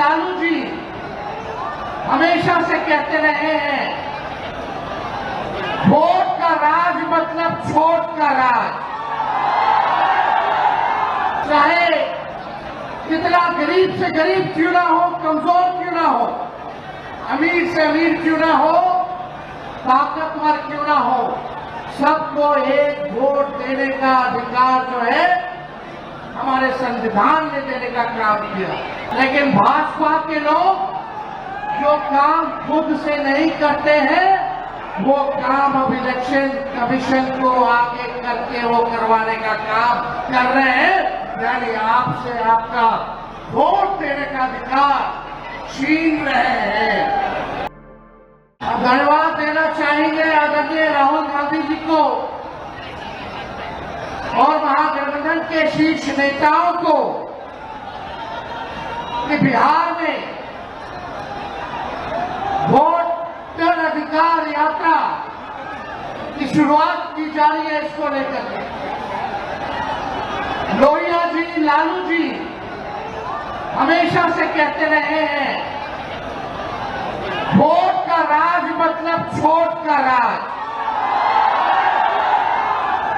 लालू जी हमेशा से कहते रहे हैं, वोट का राज मतलब छोट का राज। चाहे कितना गरीब से गरीब क्यों ना हो, कमजोर क्यों ना हो, अमीर से अमीर क्यों ना हो, ताकतवर क्यों ना हो, सबको एक वोट देने का अधिकार जो है हमारे संविधान ने देने का काम किया। लेकिन भाजपा के लोग जो काम खुद से नहीं करते हैं, वो काम अब इलेक्शन कमीशन को आगे करके वो करवाने का काम कर रहे हैं। यानी आपसे आपका वोट देने का अधिकार छीन रहे हैं। अब धन्यवाद देना चाहेंगे आदरणीय राहुल गांधी जी को और महागठबंधन के शीर्ष नेताओं को कि बिहार में वोटर अधिकार यात्रा की शुरुआत की जा रही है। इसको लेकर के लोहिया जी, लालू जी हमेशा से कहते रहे हैं, वोट का राज मतलब छोट का राज।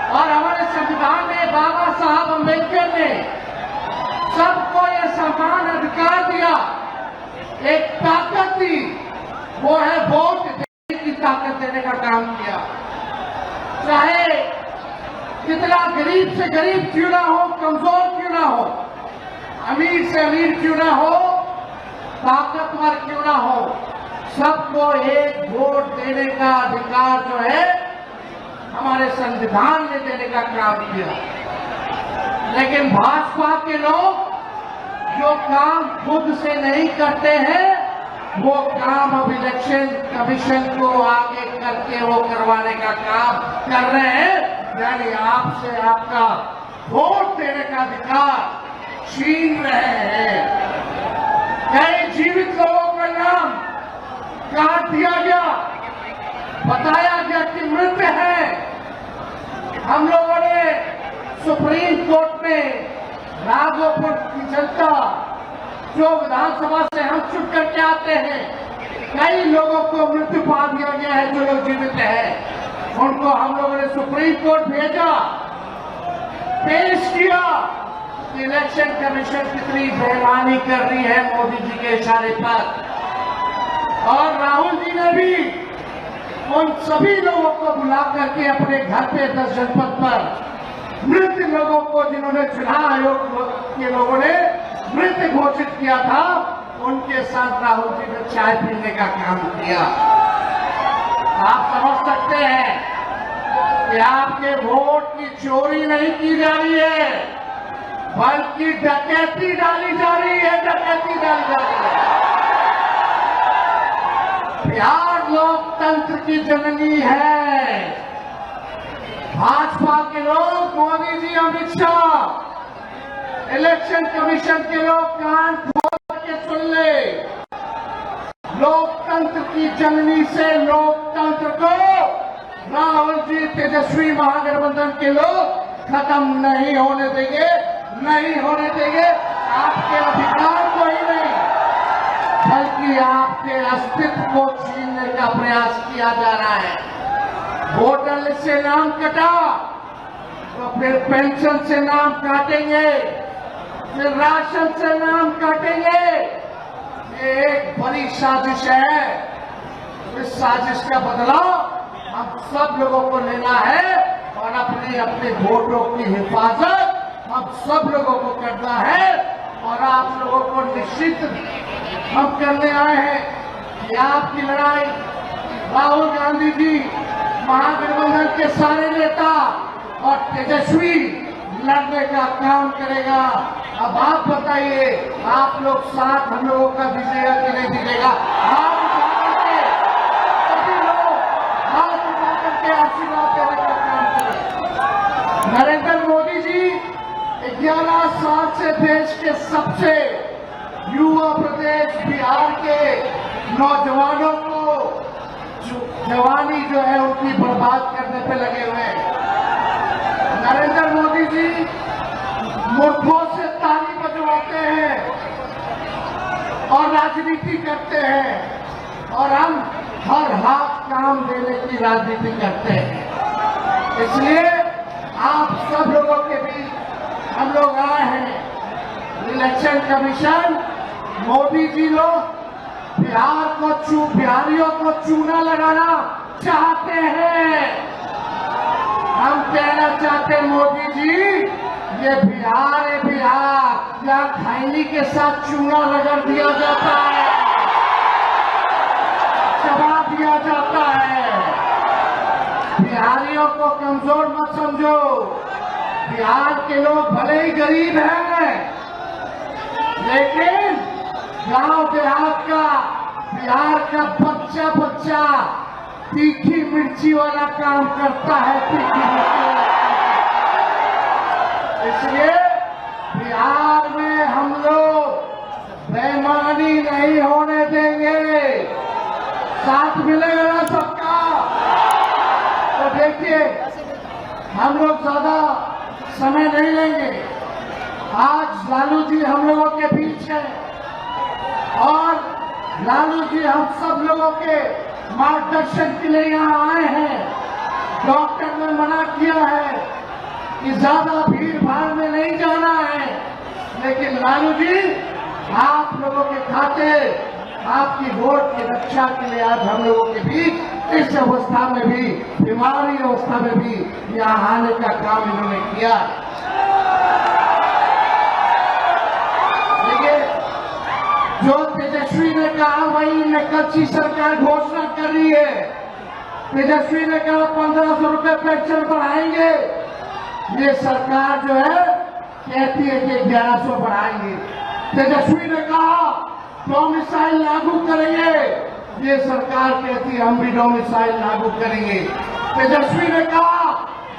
और हमारे संविधान में बाबा साहब अम्बेडकर ने सबको यह समान अधिकार दिया, एक ताकत दी, वो है वोट देने की ताकत देने का काम किया। चाहे कितना गरीब से गरीब क्यों ना हो, कमजोर क्यों ना हो, अमीर से अमीर क्यों ना हो, ताकतवर क्यों ना हो, सबको एक वोट देने का अधिकार जो है हमारे संविधान ने देने का काम किया। लेकिन भाजपा के लोग जो काम खुद से नहीं करते हैं, वो काम अब इलेक्शन कमीशन को आगे करके वो करवाने का काम कर रहे हैं। यानी आपसे आपका वोट देने का अधिकार छीन रहे हैं। कई जीवित लोगों का नाम काट दिया गया, बताया गया कि मृत है। हम लोगों ने सुप्रीम कोर्ट में राघोपुर की जनता, जो विधानसभा से हम चुन करके आते हैं, कई लोगों को मृत्यु पा दिया गया है। जो लोग जीवित हैं उनको हम लोगों ने सुप्रीम कोर्ट भेजा, पेश किया। इलेक्शन कमीशन कितनी बेईमानी कर रही है मोदी जी के इशारे पर। और राहुल जी ने भी उन सभी लोगों को बुला करके अपने घर पे 10 जनपद पर मृत लोगों को, जिन्होंने चुनाव आयोग के लोगों ने मृत घोषित किया था, उनके साथ राहुल जी ने चाय पीने का काम किया। आप समझ सकते हैं कि आपके वोट की चोरी नहीं की जा रही है, बल्कि डकैती डाली जा रही है, डकैती डाली जा रही है। बिहार लोकतंत्र की जननी है। भाजपा के लोग, मोदी जी, अमित शाह, इलेक्शन कमीशन के लोग कान खोल के सुन ले। लोकतंत्र की जननी से लोकतंत्र को राहुल जी, तेजस्वी महागठबंधन के लोग खत्म नहीं होने देंगे, नहीं होने देंगे। आपके अधिकार को ही नहीं, बल्कि आपके अस्तित्व को छीनने का प्रयास किया जा रहा है। वोटर लिस्ट से नाम कटा तो फिर पेंशन से नाम काटेंगे, फिर राशन से नाम काटेंगे। ये एक बड़ी साजिश है। इस साजिश का बदला हम सब लोगों को लेना है और अपने अपने वोटों की हिफाजत हम सब लोगों को करना है। और आप लोगों को निश्चित हम करने आए हैं कि आपकी लड़ाई राहुल गांधी जी, महागठबंधन के सारे नेता और तेजस्वी लड़ने का काम करेगा। अब आप बताइए, आप लोग साथ हम लोगों का दीजिएगा कि नहीं दीजिएगा? हाथ उठा करके सभी लोग हाथ उठा करके आशीर्वाद देने का काम करें। नरेंद्र मोदी जी 11 साल से देश के सबसे युवा प्रदेश बिहार के नौजवानों को जवानी जो है उनकी बर्बाद करने पे लगे हुए हैं। नरेंद्र मोदी जी मुट्ठों से ताली बजवाते हैं और राजनीति करते हैं और हम हर हाथ काम देने की राजनीति करते हैं। इसलिए आप सब लोगों के बीच हम लोग आए हैं। इलेक्शन कमीशन, मोदी जी लोग बिहारियों को चूना लगाना चाहते हैं। हम कहना चाहते हैं मोदी जी, ये बिहार है, बिहार या खैनी के साथ चूना रगड़ दिया जाता है, चबा दिया जाता है। बिहारियों को कमजोर मत समझो। बिहार के लोग भले ही गरीब हैं, लेकिन गांव देहात का बिहार का बच्चा बच्चा तीखी मिर्ची वाला काम करता है, तीखी मिर्ची। इसलिए बिहार में हम लोग बेईमानी नहीं होने देंगे। साथ मिलेगा ना सबका? तो देखिए, हम लोग ज्यादा समय नहीं लेंगे। आज लालू जी हम लोगों के बीच है और लालू जी हम सब लोगों के मार्गदर्शन के लिए यहाँ आए हैं। डॉक्टर ने मना किया है कि ज्यादा भीड़ भाड़ में नहीं जाना है, लेकिन लालू जी आप लोगों के खातिर, आपकी वोट की रक्षा के लिए आज हम लोगों के बीच इस अवस्था में भी, बीमारी अवस्था में भी यहाँ आने का काम इन्होंने किया। जो तेजस्वी ने कहा वही नकलची सरकार घोषणा कर रही है। तेजस्वी ने कहा 1500 रुपए पेंशन बढ़ाएंगे, ये सरकार जो है कहती है कि 1100 बढ़ाएंगे। तेजस्वी ने कहा डोमिसाइल लागू करेंगे, ये सरकार कहती है हम भी डोमिसाइल लागू करेंगे। तेजस्वी ने कहा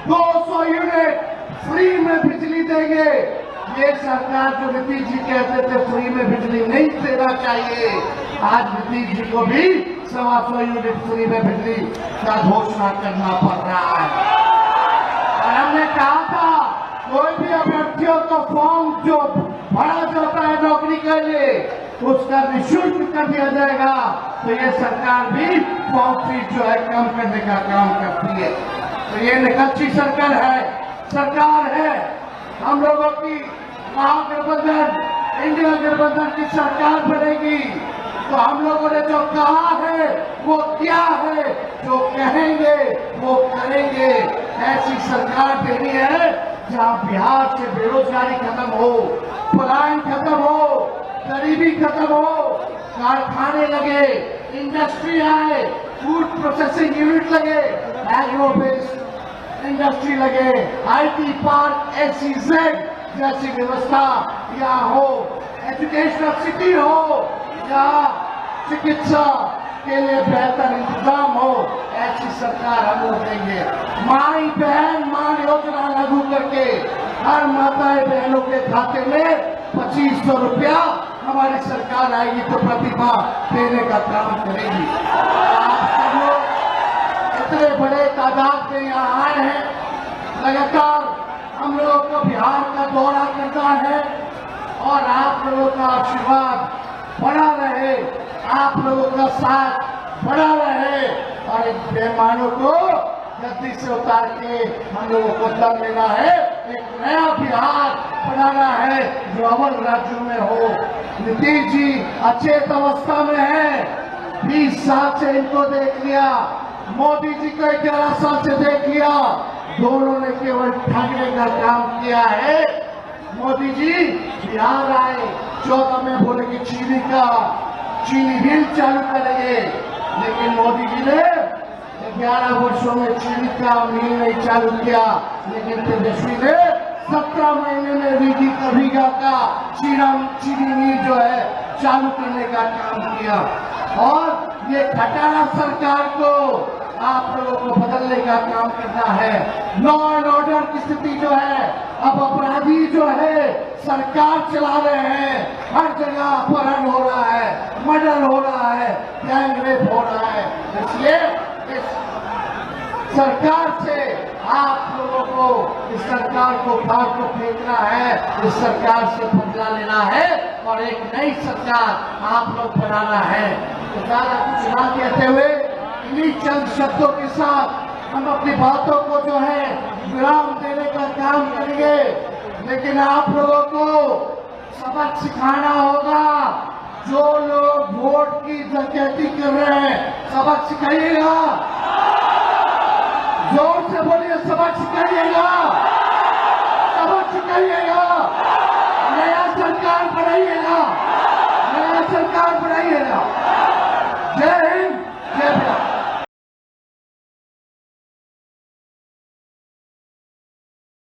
200 यूनिट फ्री में बिजली देंगे, ये सरकार जो नीतीश जी कहते थे फ्री में बिजली नहीं देना चाहिए, आज नीतीश जी को भी 125 यूनिट फ्री में बिजली का घोषणा करना पड़ रहा है। और हमने कहा था कोई भी अभ्यर्थियों को फॉर्म जो भरा जाता है नौकरी के लिए उसका निःशुल्क कर दिया जाएगा। तो ये सरकार भी फॉर्म फीस जो है कम करने का काम करती है। तो ये निकलची सरकार है हम लोगों की। महागठबंधन, इंडिया गठबंधन की सरकार बनेगी तो हम लोगों ने जो कहा है वो क्या है, जो कहेंगे वो करेंगे। ऐसी सरकार देनी है जहां बिहार से बेरोजगारी खत्म हो, पलायन खत्म हो, गरीबी खत्म हो, कारखाने लगे, इंडस्ट्री आए, फूड प्रोसेसिंग यूनिट लगे, एग्रो बेस्ड इंडस्ट्री लगे, IT पार्क, SEZ जैसी व्यवस्था यहाँ हो, एजुकेशनल सिटी हो, यहाँ चिकित्सा के लिए बेहतर इंतजाम हो, ऐसी सरकार हम लोग देंगे। माई बहन मान योजना लागू करके हर माताएं बहनों के खाते में 2500 रुपया हमारी सरकार आएगी तो प्रतिभा देने का काम करेगी। आप सब लोग इतने बड़े तादाद में यहाँ आए हैं, लगातार हम लोगों को बिहार का दौरा करना है और आप लोगों का आशीर्वाद बना रहे, आप लोगों का साथ बना रहे और इन बेईमानों को गद्दी से उतार के हम लोगों को दम लेना है, एक नया बिहार बनाना है जो अव्वल राज्यों में हो। नीतीश जी अचेत अवस्था में है, 20 साल से इनको देख लिया, मोदी जी को 11 साल से देख लिया, दोनों ने केवल ठगने का काम किया है। मोदी जी बिहार आए, 14 में बोले कि चीनी मिल चालू करेंगे, लेकिन मोदी जी ने 11 वर्षों में चीनी का मिल नहीं चालू किया, लेकिन तेजस्वी ने 17 महीने में रीगा का चीनी मिल जो है चालू करने का काम किया। और ये खटारा सरकार को आप लोगों को बदलने का काम करना है। लॉ एंड ऑर्डर की स्थिति जो है, अब अपराधी जो है सरकार चला रहे हैं, हर जगह अपहरण हो रहा है, मर्डर हो रहा है, गैंग रेप हो रहा है। इसलिए इस सरकार से आप लोगों को, इस सरकार को फाड़ को फेंकना है, इस सरकार से बदला लेना है और एक नई सरकार आप लोग बनाना है। तो ज्यादा कुछ ना कहते हुए इन्हीं चंद शब्दों के साथ हम अपनी बातों को जो है विराम देने का काम करेंगे। लेकिन आप लोगों को सबक सिखाना होगा। जो लोग वोट की डकैती कर रहे हैं, सबक सिखाइएगा। जोर से बोलिए, सबक सिखाइएगा।